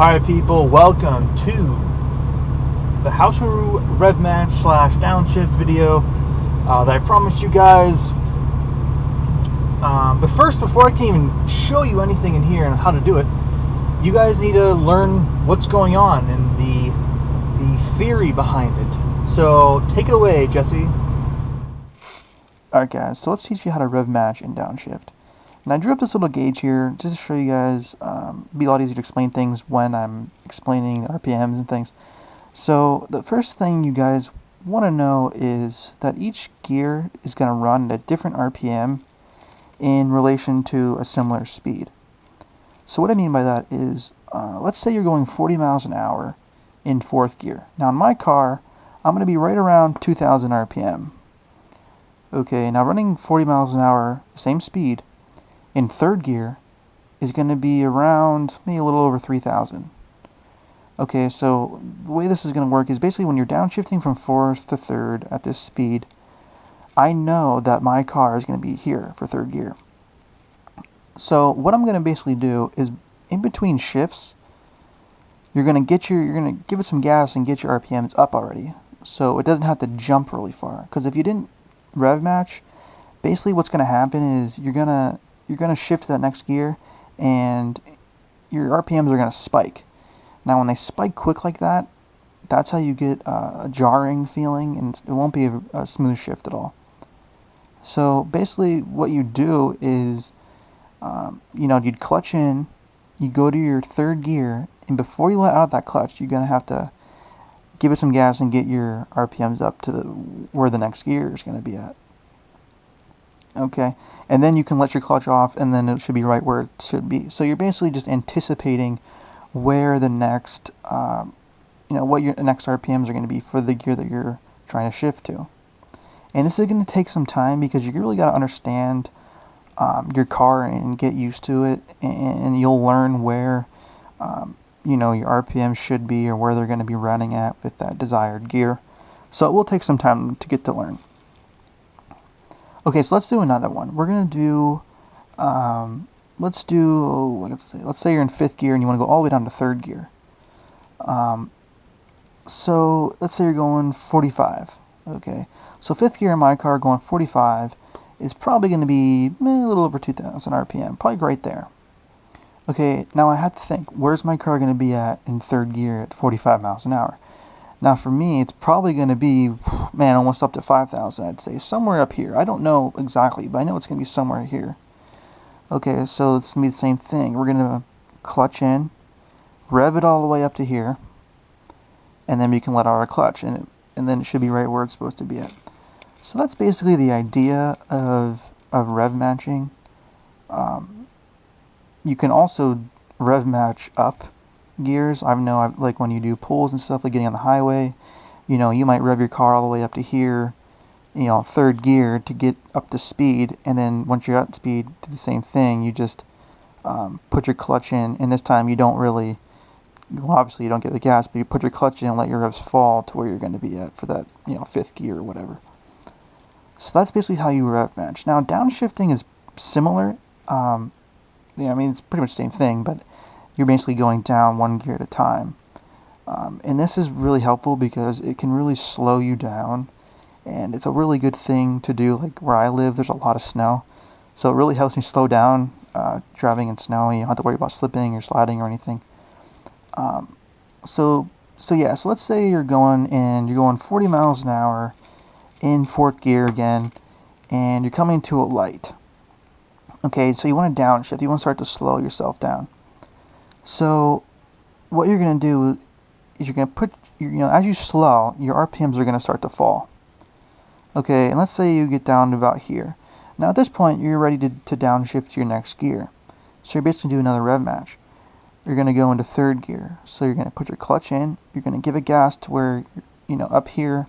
Alright people, welcome to the how to Rev Match / Downshift video that I promised you guys. But first, before I can even show you anything in here and how to do it, you guys need to learn what's going on and the theory behind it. So take it away, Jesse. Alright guys, so let's teach you how to Rev Match and Downshift. And I drew up this little gauge here just to show you guys, be a lot easier to explain things when I'm explaining the RPMs and things. So the first thing you guys want to know is that each gear is going to run at a different RPM in relation to a similar speed. So what I mean by that is, let's say you're going 40 miles an hour in fourth gear. Now in my car, I'm going to be right around 2,000 RPM. Okay, now running 40 miles an hour, same speed, in third gear is going to be around maybe a little over 3,000. Okay, so the way this is going to work is basically when you're downshifting from fourth to third at this speed, I know that my car is going to be here for third gear. So what I'm going to basically do is in between shifts, you're going to give it some gas and get your RPMs up already, so it doesn't have to jump really far. Because if you didn't rev match, basically what's going to happen is you're going to shift to that next gear and your RPMs are going to spike. Now when they spike quick like that, that's how you get a jarring feeling, and it won't be a smooth shift at all. So basically what you do is, you'd clutch in, you go to your third gear, and before you let out that clutch, you're going to have to give it some gas and get your RPMs up to where the next gear is going to be at. Okay, and then you can let your clutch off, and then it should be right where it should be. So you're basically just anticipating where the next, what your next RPMs are going to be for the gear that you're trying to shift to. And this is going to take some time because you really got to understand your car and get used to it, and you'll learn where, your RPMs should be or where they're going to be running at with that desired gear. So it will take some time to get to learn. Okay, so let's do another one. We're going to do, let's say you're in fifth gear and you want to go all the way down to third gear. So let's say you're going 45. Okay, so fifth gear in my car going 45 is probably going to be a little over 2,000 RPM, probably right there. Okay, now I have to think, where's my car going to be at in third gear at 45 miles an hour? Now for me, it's probably going to be, almost up to 5,000, I'd say. Somewhere up here. I don't know exactly, but I know it's going to be somewhere here. Okay, so it's going to be the same thing. We're going to clutch in, rev it all the way up to here, and then we can let out our clutch, and then it should be right where it's supposed to be at. So that's basically the idea of rev matching. You can also rev match up gears. I know, like when you do pulls and stuff, like getting on the highway, you might rev your car all the way up to here, third gear to get up to speed, and then once you're at speed, do the same thing. You just put your clutch in, and this time you don't really, obviously you don't get the gas, but you put your clutch in and let your revs fall to where you're going to be at for that, fifth gear or whatever. So that's basically how you rev match. Now downshifting is similar. It's pretty much the same thing, but you're basically going down one gear at a time. And this is really helpful because it can really slow you down, and it's a really good thing to do. Like where I live, there's a lot of snow, so it really helps me slow down driving in snow. You don't have to worry about slipping or sliding or anything. So let's say you're going 40 miles an hour in fourth gear again, and you're coming to a light. Okay, so you want to downshift. You want to start to slow yourself down. So what you're going to do is you're going to put, as you slow, your RPMs are going to start to fall. Okay, and let's say you get down to about here. Now at this point, you're ready to downshift to your next gear. So you're basically doing another rev match. You're going to go into third gear. So you're going to put your clutch in. You're going to give it gas to where, up here,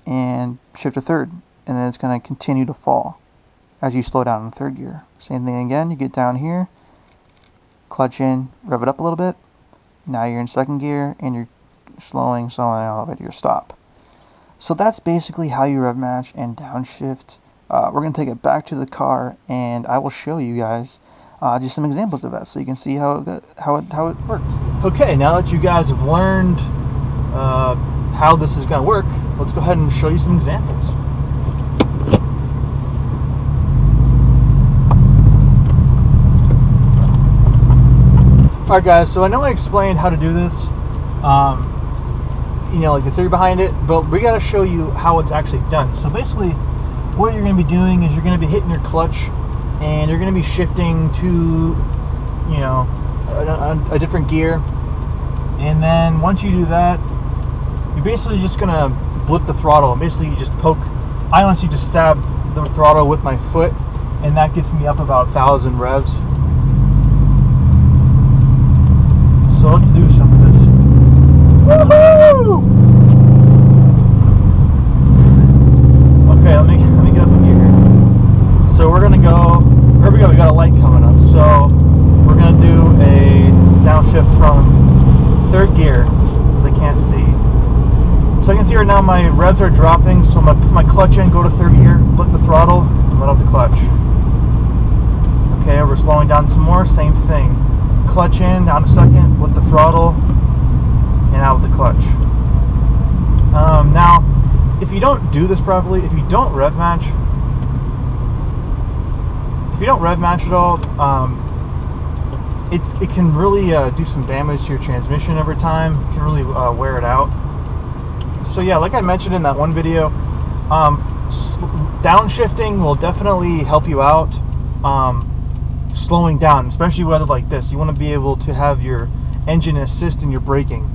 and shift to third. And then it's going to continue to fall as you slow down in third gear. Same thing again, you get down here, clutch in, rev it up a little bit. Now you're in second gear and you're slowing all the way to your stop. So that's basically how you rev match and downshift. We're going to take it back to the car, and I will show you guys just some examples of that, so you can see how it works. Okay, now that you guys have learned how this is going to work, let's go ahead and show you some examples. Alright guys, so I know I explained how to do this, you know, like the theory behind it, but we got to show you how it's actually done. So basically, what you're going to be doing is you're going to be hitting your clutch, and you're going to be shifting to, you know, a different gear. And then once you do that, you're basically just going to blip the throttle. Basically, you just poke. I honestly just stab the throttle with my foot, and that gets me up about 1,000 revs. So let's do some of this. Woohoo! Okay, let me get up in gear. So we're gonna go. Here we go. We got a light coming up. So we're gonna do a downshift from 3rd gear, because I can't see. So I can see right now my revs are dropping. So I'm gonna put my clutch in, go to 3rd gear, blip the throttle, and let off the clutch. Okay, we're slowing down some more. Same thing. Clutch in, down to 2nd, blip the throttle, and out with the clutch. Now, if you don't do this properly, if you don't rev match at all, it can really do some damage to your transmission over time. It can really wear it out. So yeah, like I mentioned in that one video, downshifting will definitely help you out. Slowing down, especially weather like this, you want to be able to have your engine assist in your braking,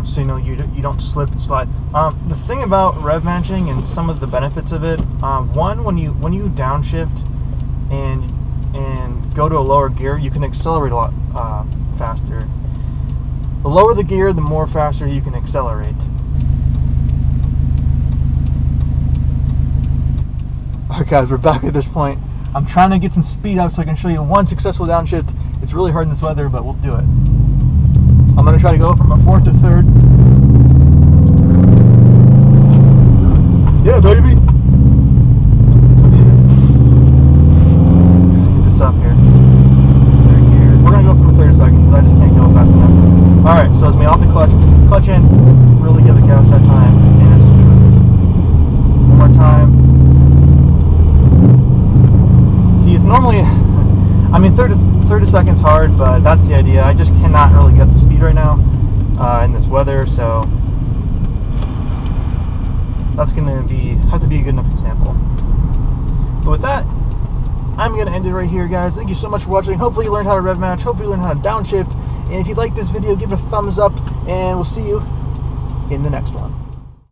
so you know you don't slip and slide. The thing about rev matching and some of the benefits of it, one, when you downshift and go to a lower gear, you can accelerate a lot faster. The lower the gear, the more faster you can accelerate. Alright guys, we're back at this point. I'm trying to get some speed up so I can show you one successful downshift. It's really hard in this weather, but we'll do it. I'm going to try to go from a 4th to 3rd. Yeah, baby! Okay. Get this up here. 3rd gear. We're going to go from the 3rd to 2nd, because I just can't go fast enough. Alright, so as we off the clutch in, really give the gas that time, and it's smooth. One more time. It's normally, I mean, 3rd to 2nd's hard, but that's the idea. I just cannot really get up to speed right now in this weather, so that's going to have to be a good enough example. But with that, I'm going to end it right here, guys. Thank you so much for watching. Hopefully you learned how to rev match. Hopefully you learned how to downshift. And if you like this video, give it a thumbs up, and we'll see you in the next one.